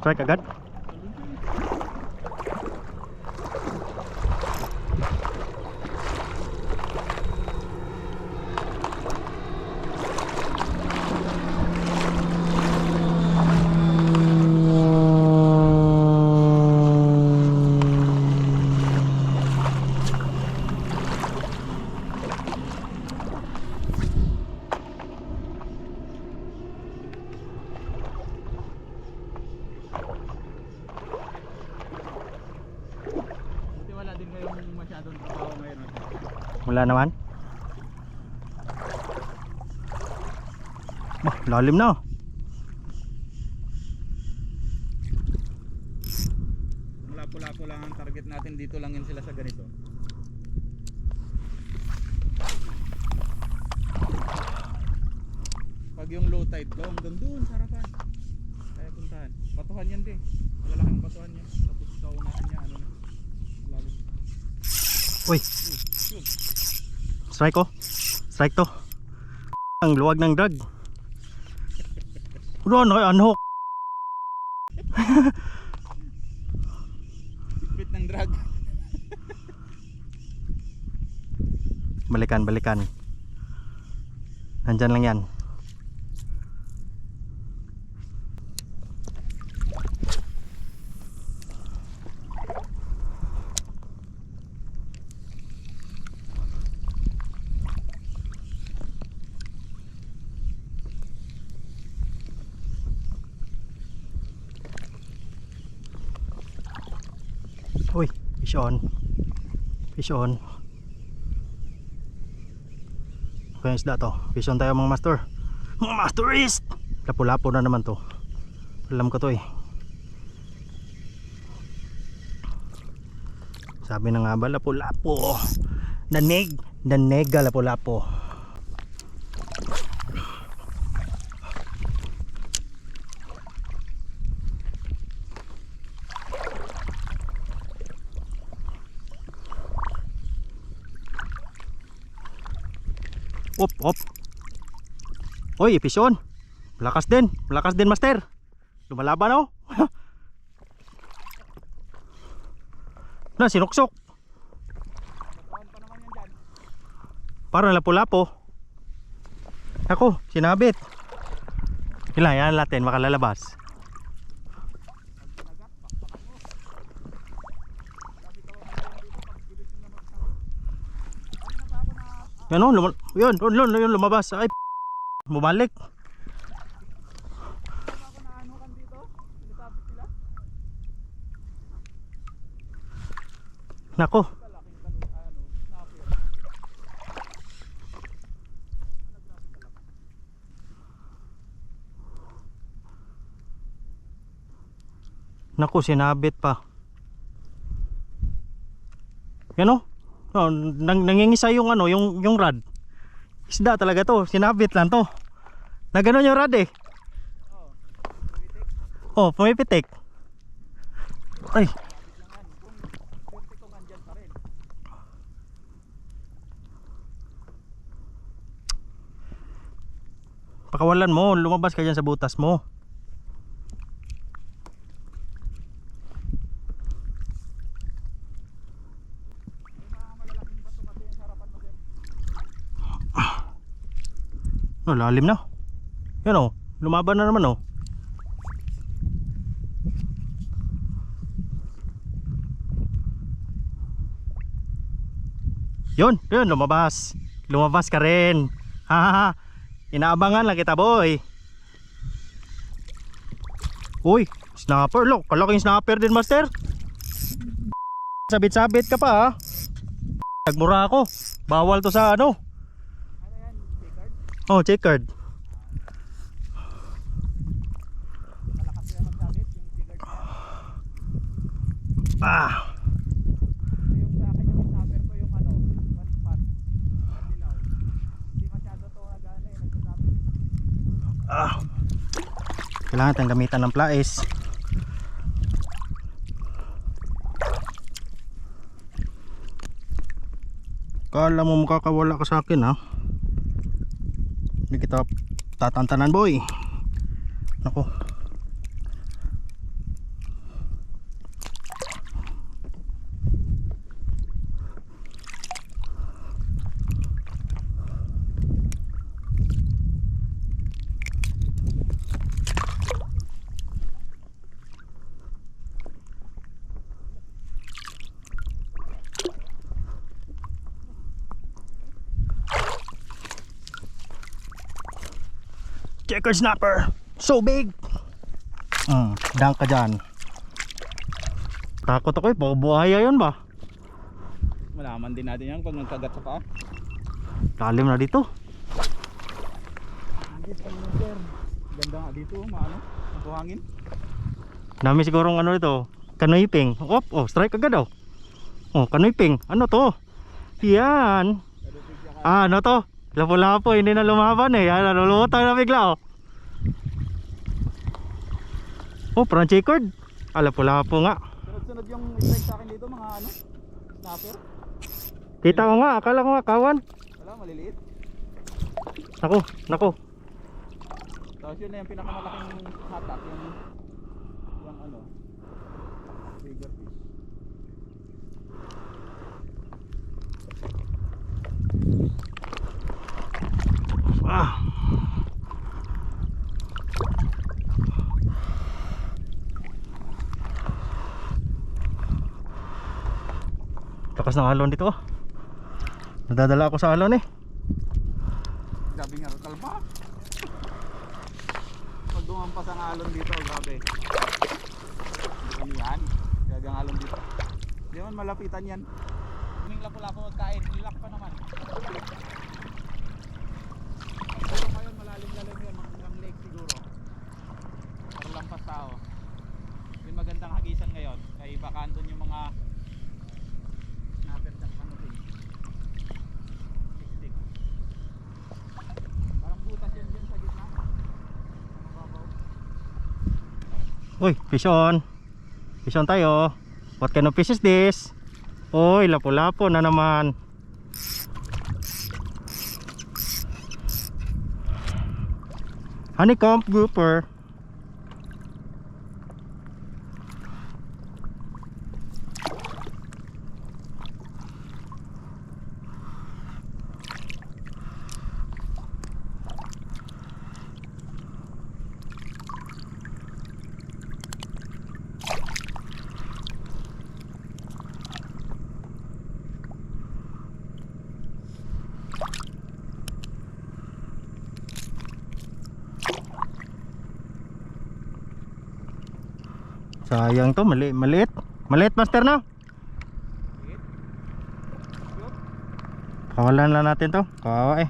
Strike agad. Wala din kayong masyadong trabaho ngayon. Wala naman. Bah, lalim na. Lapo-lapo lang ang target natin, dito lang yun sila sa ganito. Pag yung low tide ko, hanggang doon sa harapan. Kaya puntahan. Batuhan yan din. Malalaking batuhan yan. Tapos sa unahan niya, ano na. Lalim. Uy. Strike ko. Strike to. Ang luwag ng drag. Unhook. Bit ng drag. Balikan. Nandyan lang yan. Uy, fish on. Fish on. Kaya isda to. Fish on tayo mga master. Mga masterist! Lapo-lapo na naman to. Alam ko to eh. Sabi na nga ba, lapo-lapo. Nanega lapo-lapo. Op. Oy, pisyon. Malakas din master. Lumalaban oh. Na sinuksok. Parang lapo-lapo. Ako, sinabit. Ilan yan natin makalalabas. Yan o, yun lumabas. Ay, bumalik. Nako. Nako, sinabit pa. Yan o. Oh, nangingisa yung ano, yung rod. Isda talaga to, sinabit lang to. Na gano'n yung rod eh. Oh, pumipitik. Ay. Pakawalan mo, lumabas ka dyan sa butas mo. Oh, lalim na. Yan oh, lumaban na naman oh. Yun, lumabas. Lumabas ka rin. Ha. Inaabangan lang kita, boy. Uy, snapper. Look, kalaking snapper din, master. Sabit-sabit ka pa ha. Nagmura ako. Bawal to sa ano. Oh, checkered. Ah. Yung sa akin yung snapper ko yung ano, one spot. Dilaw. Hindi masyado to nagana eh, nagsasabi. Kailangan tayong gamitan ng plais. Kala mo makakawala ka sa akin ha. Hindi kita tatantanan, boy. Nako. Checkered snapper. So big. Dang ka dyan. Takot ako baka buhaya yun ba? Malaman din natin yan pag nagkagat sa paa. Lalim na dito. Ganda nga dito, maano, mabuhangin. Dami sigurong ano ito, kanoyping. Strike agad daw. Kanoyping. Ano to? Yan. Ano to? Lapo-lapo, hindi na lumaban eh. Yan, nalulutang na bigla parang checkered. Lapo-lapo nga. Sunod-sunod yung strike sa akin dito, mga ano, snapper. Kita ko nga, akala ko nga kawan. Wala, maliliit. Nako. Tapos yun na yung pinakamalaking hatak, yung ano, bigger fish. Lakas ng alon dito. Nadadala ako sa alon eh. Grabe nga kalma. Pag dumampas ang alon dito, grabe. Ano yan? Gagang alon dito. Hindi naman malapitan yan. Kaming lapo-lapo magkain, nilak pa naman. Pero ngayon malalim-lalim yun, hanggang lake siguro. Para lampas tao. Yung magandang hagisan ngayon, kaya baka andun yung mga snapper sa kanupin. Tik-tik. Parang butas yan dyan sa gitna. Mababaw. Uy, fish on. Fish on tayo. What kind of fish is this? Uy, lapo-lapo na naman. Honeycomb grouper. Sayang to, maliit master na. Kawalan lang natin to, kawawa eh.